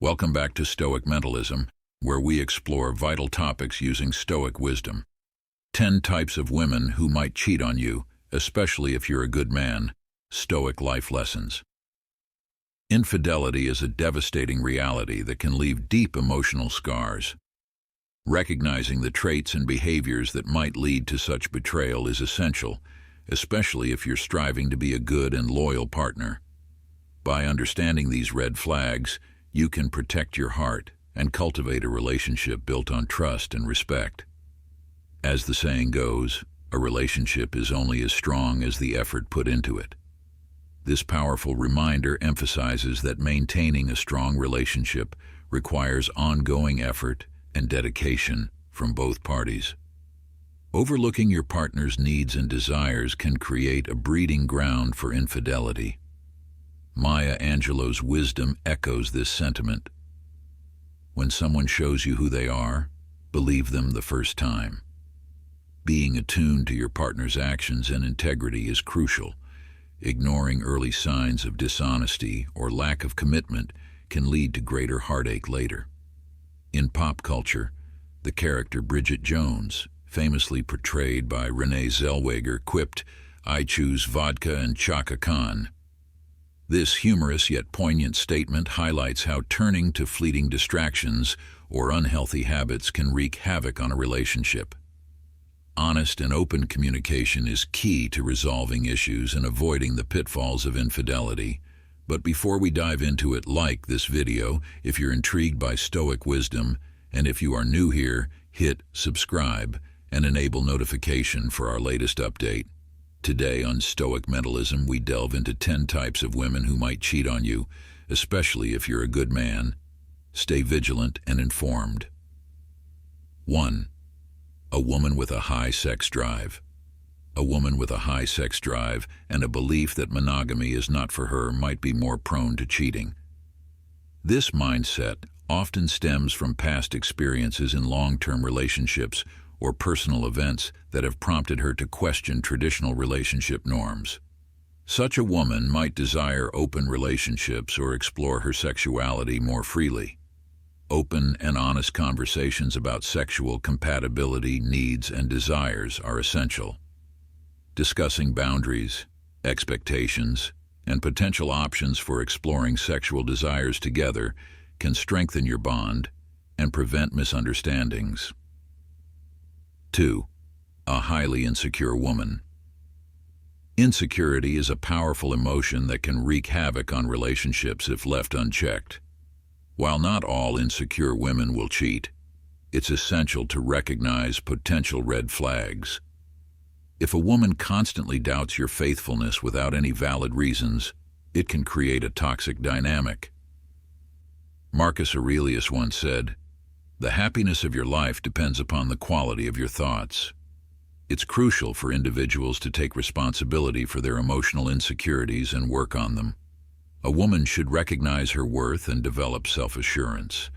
Welcome back to Stoic Mentalism, where we explore vital topics using Stoic wisdom. 10 types of women who might cheat on you, especially if you're a good man. Stoic life lessons. Infidelity is a devastating reality that can leave deep emotional scars. Recognizing the traits and behaviors that might lead to such betrayal is essential, especially if you're striving to be a good and loyal partner. By understanding these red flags, you can protect your heart and cultivate a relationship built on trust and respect. As the saying goes, a relationship is only as strong as the effort put into it. This powerful reminder emphasizes that maintaining a strong relationship requires ongoing effort and dedication from both parties. Overlooking your partner's needs and desires can create a breeding ground for infidelity. Maya Angelou's wisdom echoes this sentiment. When someone shows you who they are, believe them the first time. Being attuned to your partner's actions and integrity is crucial. Ignoring early signs of dishonesty or lack of commitment can lead to greater heartache later. In pop culture, the character Bridget Jones, famously portrayed by Renee Zellweger, quipped, "I choose vodka and Chaka Khan." This humorous yet poignant statement highlights how turning to fleeting distractions or unhealthy habits can wreak havoc on a relationship. Honest and open communication is key to resolving issues and avoiding the pitfalls of infidelity. But before we dive into it, like this video if you're intrigued by Stoic wisdom, and if you are new here, hit subscribe and enable notification for our latest update. Today on Stoic Mentalism, we delve into 10 types of women who might cheat on you, especially if you're a good man. Stay vigilant and informed. 1. A woman with a high sex drive. A woman with a high sex drive and a belief that monogamy is not for her might be more prone to cheating. This mindset often stems from past experiences in long-term relationships or personal events that have prompted her to question traditional relationship norms. Such a woman might desire open relationships or explore her sexuality more freely. Open and honest conversations about sexual compatibility, needs, and desires are essential. Discussing boundaries, expectations, and potential options for exploring sexual desires together can strengthen your bond and prevent misunderstandings. 2. A highly insecure woman. Insecurity is a powerful emotion that can wreak havoc on relationships if left unchecked. While not all insecure women will cheat, it's essential to recognize potential red flags. If a woman constantly doubts your faithfulness without any valid reasons, it can create a toxic dynamic. Marcus Aurelius once said, "The happiness of your life depends upon the quality of your thoughts." It's crucial for individuals to take responsibility for their emotional insecurities and work on them. A woman should recognize her worth and develop self-assurance.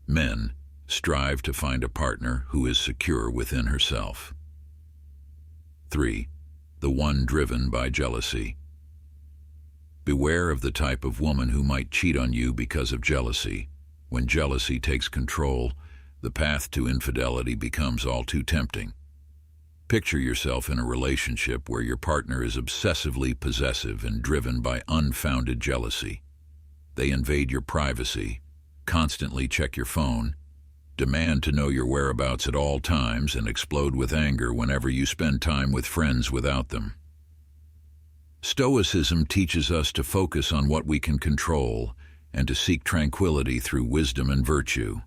Men, strive to find a partner who is secure within herself. 3. The one driven by jealousy. Beware of the type of woman who might cheat on you because of jealousy. When jealousy takes control, the path to infidelity becomes all too tempting. Picture yourself in a relationship where your partner is obsessively possessive and driven by unfounded jealousy. They invade your privacy, constantly check your phone, demand to know your whereabouts at all times, and explode with anger whenever you spend time with friends without them. Stoicism teaches us to focus on what we can control and to seek tranquility through wisdom and virtue.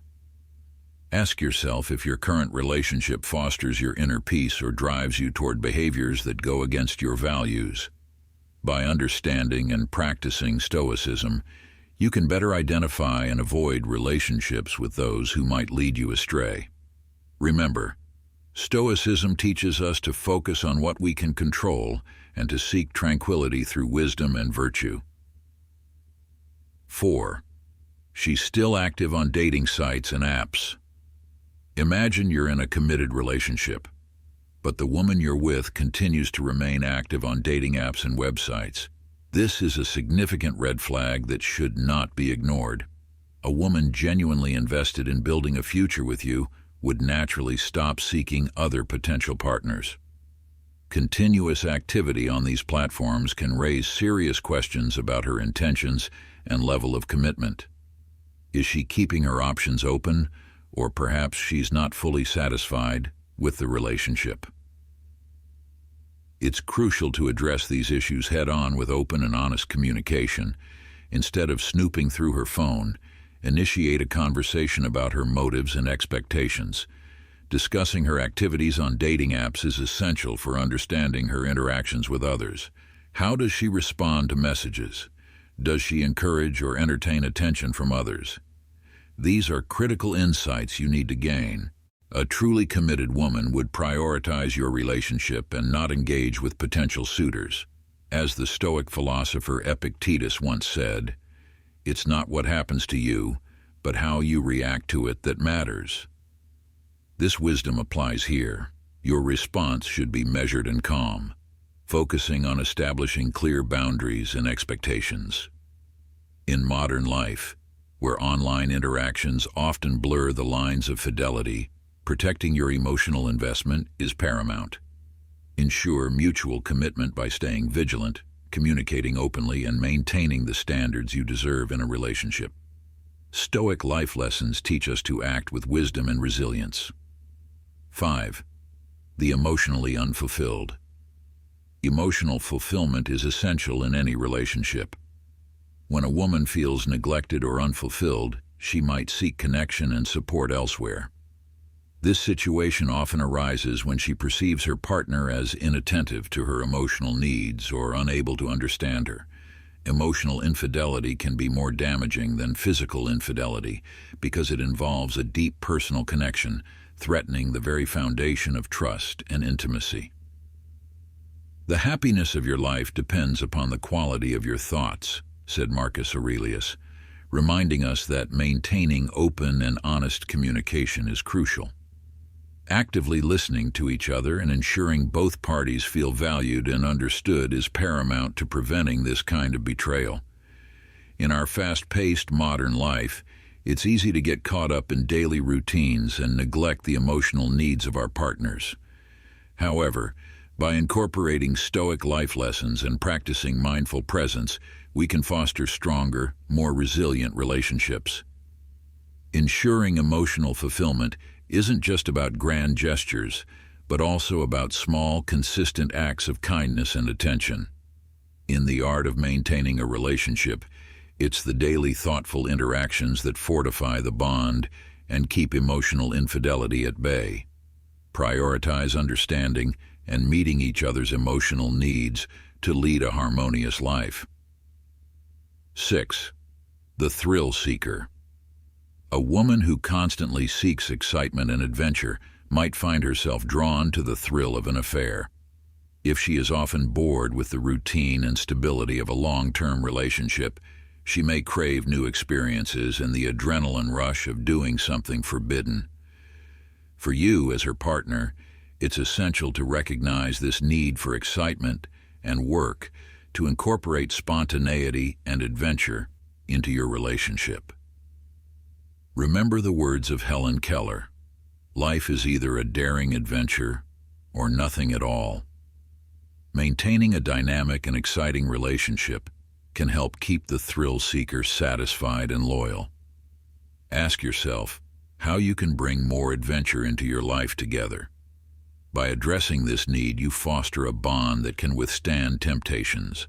Ask yourself if your current relationship fosters your inner peace or drives you toward behaviors that go against your values. By understanding and practicing Stoicism, you can better identify and avoid relationships with those who might lead you astray. Remember, Stoicism teaches us to focus on what we can control and to seek tranquility through wisdom and virtue. 4. She's still active on dating sites and apps. Imagine you're in a committed relationship, but the woman you're with continues to remain active on dating apps and websites. This is a significant red flag that should not be ignored. A woman genuinely invested in building a future with you would naturally stop seeking other potential partners. Continuous activity on these platforms can raise serious questions about her intentions and level of commitment. Is she keeping her options open, or perhaps she's not fully satisfied with the relationship? It's crucial to address these issues head-on with open and honest communication. Instead of snooping through her phone, initiate a conversation about her motives and expectations. Discussing her activities on dating apps is essential for understanding her interactions with others. How does she respond to messages? Does she encourage or entertain attention from others? These are critical insights you need to gain. A truly committed woman would prioritize your relationship and not engage with potential suitors. As the Stoic philosopher Epictetus once said, "It's not what happens to you, but how you react to it that matters." This wisdom applies here. Your response should be measured and calm, focusing on establishing clear boundaries and expectations. In modern life, where online interactions often blur the lines of fidelity, protecting your emotional investment is paramount. Ensure mutual commitment by staying vigilant, communicating openly, and maintaining the standards you deserve in a relationship. Stoic life lessons teach us to act with wisdom and resilience. 5. The emotionally unfulfilled. Emotional fulfillment is essential in any relationship. When a woman feels neglected or unfulfilled, she might seek connection and support elsewhere. This situation often arises when she perceives her partner as inattentive to her emotional needs or unable to understand her. Emotional infidelity can be more damaging than physical infidelity because it involves a deep personal connection, threatening the very foundation of trust and intimacy. "The happiness of your life depends upon the quality of your thoughts," said Marcus Aurelius, reminding us that maintaining open and honest communication is crucial. Actively listening to each other and ensuring both parties feel valued and understood is paramount to preventing this kind of betrayal. In our fast-paced modern life, it's easy to get caught up in daily routines and neglect the emotional needs of our partners. However, by incorporating Stoic life lessons and practicing mindful presence, we can foster stronger, more resilient relationships. Ensuring emotional fulfillment isn't just about grand gestures, but also about small, consistent acts of kindness and attention. In the art of maintaining a relationship, it's the daily thoughtful interactions that fortify the bond and keep emotional infidelity at bay. Prioritize understanding and meeting each other's emotional needs to lead a harmonious life. 6. The thrill seeker. A woman who constantly seeks excitement and adventure might find herself drawn to the thrill of an affair. If she is often bored with the routine and stability of a long-term relationship, she may crave new experiences and the adrenaline rush of doing something forbidden. For you, as her partner, it's essential to recognize this need for excitement and work to incorporate spontaneity and adventure into your relationship. Remember the words of Helen Keller: "Life is either a daring adventure or nothing at all." Maintaining a dynamic and exciting relationship can help keep the thrill seeker satisfied and loyal. Ask yourself how you can bring more adventure into your life together. By addressing this need, you foster a bond that can withstand temptations.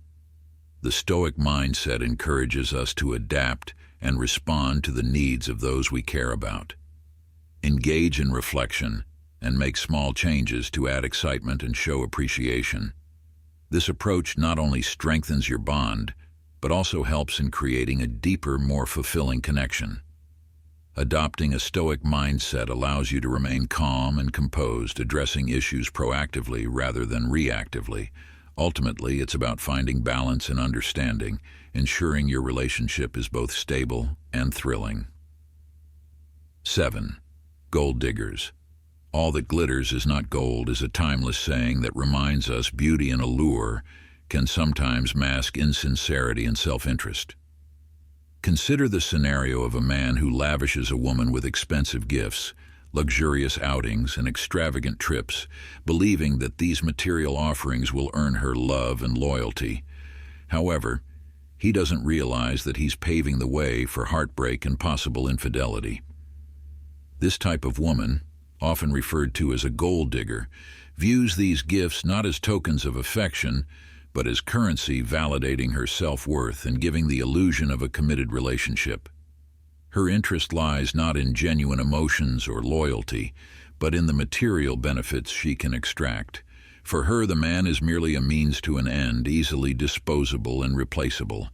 The Stoic mindset encourages us to adapt and respond to the needs of those we care about. Engage in reflection and make small changes to add excitement and show appreciation. This approach not only strengthens your bond, but also helps in creating a deeper, more fulfilling connection. Adopting a Stoic mindset allows you to remain calm and composed, addressing issues proactively rather than reactively. Ultimately, it's about finding balance and understanding, ensuring your relationship is both stable and thrilling. 7. Gold diggers. "All that glitters is not gold" is a timeless saying that reminds us beauty and allure can sometimes mask insincerity and self-interest. Consider the scenario of a man who lavishes a woman with expensive gifts, luxurious outings, and extravagant trips, believing that these material offerings will earn her love and loyalty. However, he doesn't realize that he's paving the way for heartbreak and possible infidelity. This type of woman, often referred to as a gold digger, views these gifts not as tokens of affection, but as currency validating her self-worth and giving the illusion of a committed relationship. Her interest lies not in genuine emotions or loyalty, but in the material benefits she can extract. For her, the man is merely a means to an end, easily disposable and replaceable.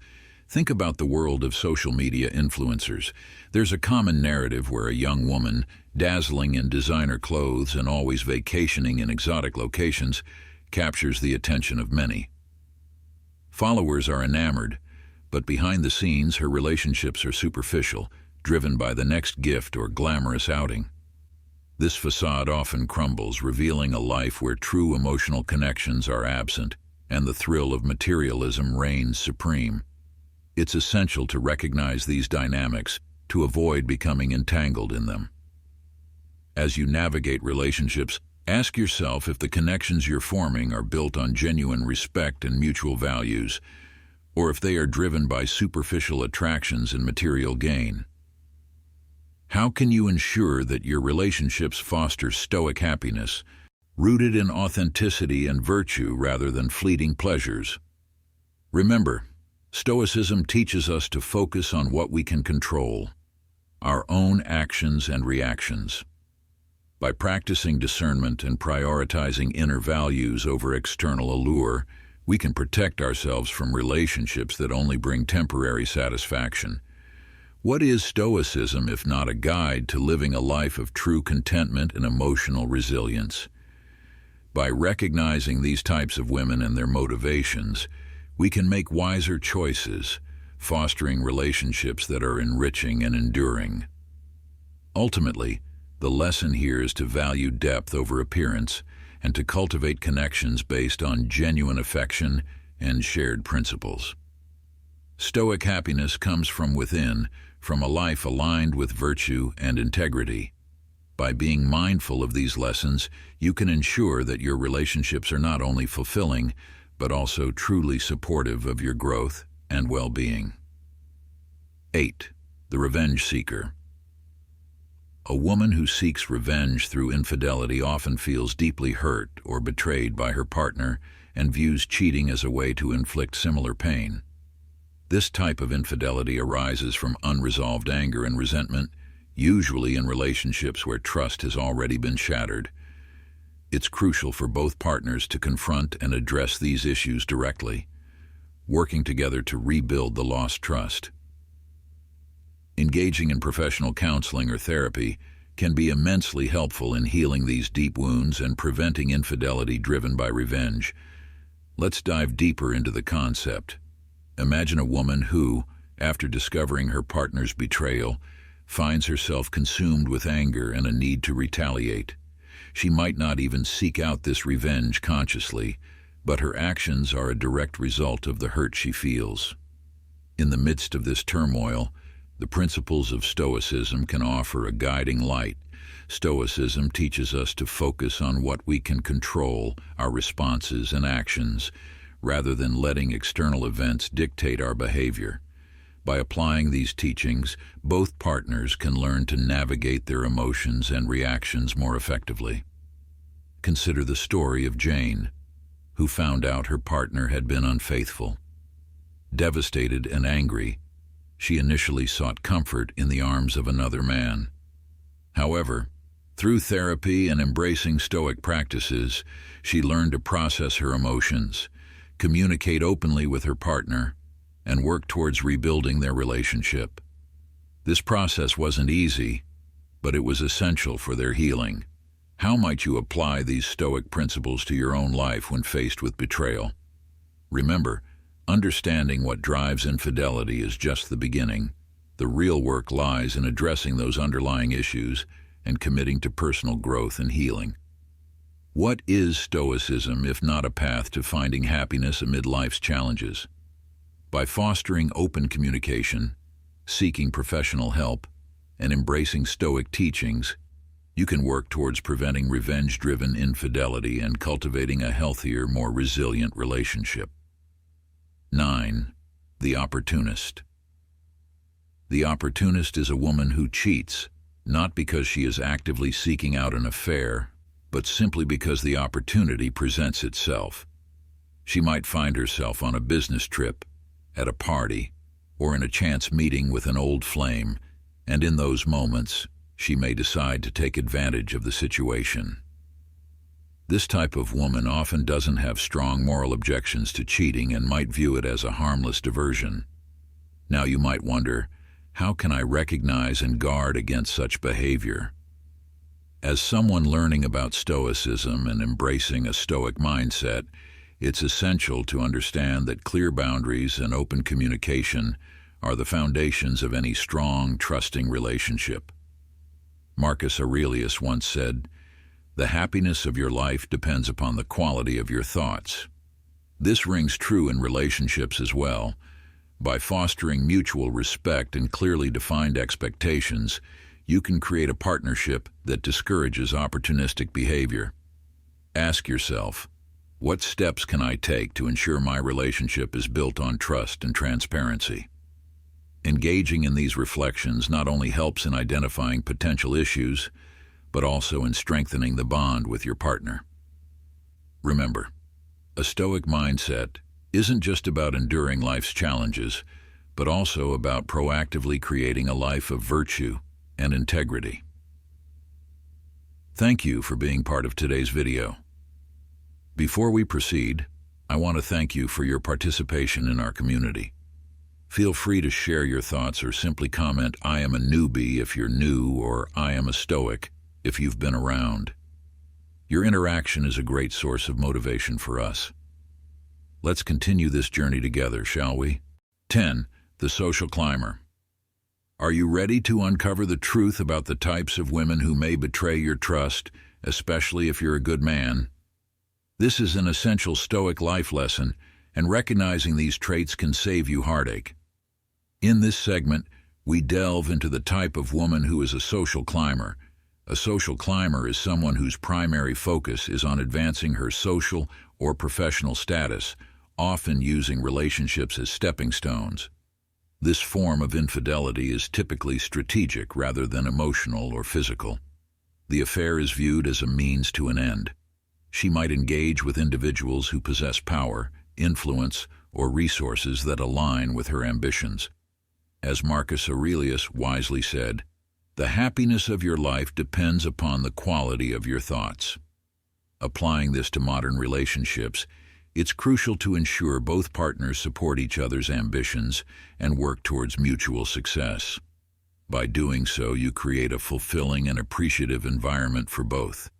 Think about the world of social media influencers. There's a common narrative where a young woman, dazzling in designer clothes and always vacationing in exotic locations, captures the attention of many. Followers are enamored, but behind the scenes her relationships are superficial, driven by the next gift or glamorous outing. This facade often crumbles, revealing a life where true emotional connections are absent and the thrill of materialism reigns supreme. It's essential to recognize these dynamics to avoid becoming entangled in them. As you navigate relationships, ask yourself if the connections you're forming are built on genuine respect and mutual values, or if they are driven by superficial attractions and material gain. How can you ensure that your relationships foster Stoic happiness, rooted in authenticity and virtue rather than fleeting pleasures? Remember, Stoicism teaches us to focus on what we can control, our own actions and reactions. By practicing discernment and prioritizing inner values over external allure, we can protect ourselves from relationships that only bring temporary satisfaction. What is Stoicism if not a guide to living a life of true contentment and emotional resilience? By recognizing these types of women and their motivations, we can make wiser choices, fostering relationships that are enriching and enduring. Ultimately, the lesson here is to value depth over appearance and to cultivate connections based on genuine affection and shared principles. Stoic happiness comes from within, from a life aligned with virtue and integrity. By being mindful of these lessons, you can ensure that your relationships are not only fulfilling, but also truly supportive of your growth and well-being. 8. The revenge seeker. A woman who seeks revenge through infidelity often feels deeply hurt or betrayed by her partner and views cheating as a way to inflict similar pain. This type of infidelity arises from unresolved anger and resentment, usually in relationships where trust has already been shattered. It's crucial for both partners to confront and address these issues directly, working together to rebuild the lost trust. Engaging in professional counseling or therapy can be immensely helpful in healing these deep wounds and preventing infidelity driven by revenge. Let's dive deeper into the concept. Imagine a woman who, after discovering her partner's betrayal, finds herself consumed with anger and a need to retaliate. She might not even seek out this revenge consciously, but her actions are a direct result of the hurt she feels. In the midst of this turmoil, the principles of Stoicism can offer a guiding light. Stoicism teaches us to focus on what we can control, our responses and actions, rather than letting external events dictate our behavior. By applying these teachings, both partners can learn to navigate their emotions and reactions more effectively. Consider the story of Jane, who found out her partner had been unfaithful. Devastated and angry, she initially sought comfort in the arms of another man. However, through therapy and embracing Stoic practices, she learned to process her emotions, communicate openly with her partner, and work towards rebuilding their relationship. This process wasn't easy, but it was essential for their healing. How might you apply these Stoic principles to your own life when faced with betrayal? Remember, understanding what drives infidelity is just the beginning. The real work lies in addressing those underlying issues and committing to personal growth and healing. What is Stoicism if not a path to finding happiness amid life's challenges? By fostering open communication, seeking professional help, and embracing Stoic teachings, you can work towards preventing revenge-driven infidelity and cultivating a healthier, more resilient relationship. 9. The opportunist. The opportunist is a woman who cheats, not because she is actively seeking out an affair, but simply because the opportunity presents itself. She might find herself on a business trip, at a party, or in a chance meeting with an old flame, and in those moments, she may decide to take advantage of the situation. This type of woman often doesn't have strong moral objections to cheating and might view it as a harmless diversion. Now you might wonder, how can I recognize and guard against such behavior? As someone learning about Stoicism and embracing a Stoic mindset, it's essential to understand that clear boundaries and open communication are the foundations of any strong, trusting relationship. Marcus Aurelius once said, "The happiness of your life depends upon the quality of your thoughts." This rings true in relationships as well. By fostering mutual respect and clearly defined expectations, you can create a partnership that discourages opportunistic behavior. Ask yourself, what steps can I take to ensure my relationship is built on trust and transparency? Engaging in these reflections not only helps in identifying potential issues, but also in strengthening the bond with your partner. Remember, a Stoic mindset isn't just about enduring life's challenges, but also about proactively creating a life of virtue and integrity. Thank you for being part of today's video. Before we proceed, I want to thank you for your participation in our community. Feel free to share your thoughts or simply comment, "I am a newbie" if you're new, or "I am a Stoic" if you've been around. Your interaction is a great source of motivation for us. Let's continue this journey together, shall we? 10. The social climber. Are you ready to uncover the truth about the types of women who may betray your trust, especially if you're a good man? This is an essential Stoic life lesson, and recognizing these traits can save you heartache. In this segment, we delve into the type of woman who is a social climber. A social climber is someone whose primary focus is on advancing her social or professional status, often using relationships as stepping stones. This form of infidelity is typically strategic rather than emotional or physical. The affair is viewed as a means to an end. She might engage with individuals who possess power, influence, or resources that align with her ambitions. As Marcus Aurelius wisely said, "The happiness of your life depends upon the quality of your thoughts." Applying this to modern relationships, it's crucial to ensure both partners support each other's ambitions and work towards mutual success. By doing so, you create a fulfilling and appreciative environment for both.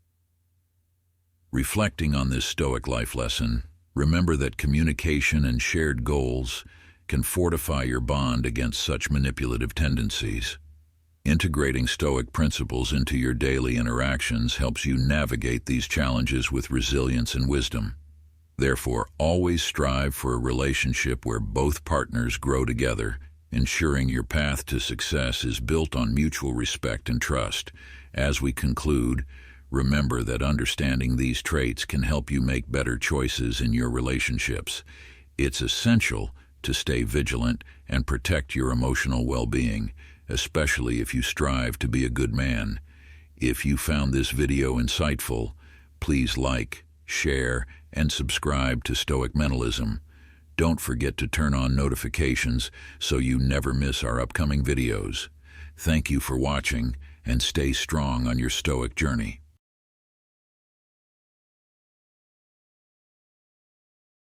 Reflecting on this Stoic life lesson, remember that communication and shared goals can fortify your bond against such manipulative tendencies. Integrating Stoic principles into your daily interactions helps you navigate these challenges with resilience and wisdom. Therefore, always strive for a relationship where both partners grow together, ensuring your path to success is built on mutual respect and trust. As we conclude, remember that understanding these traits can help you make better choices in your relationships. It's essential to stay vigilant and protect your emotional well-being, especially if you strive to be a good man. If you found this video insightful, please like, share, and subscribe to Stoic Mentalism. Don't forget to turn on notifications so you never miss our upcoming videos. Thank you for watching, and stay strong on your Stoic journey.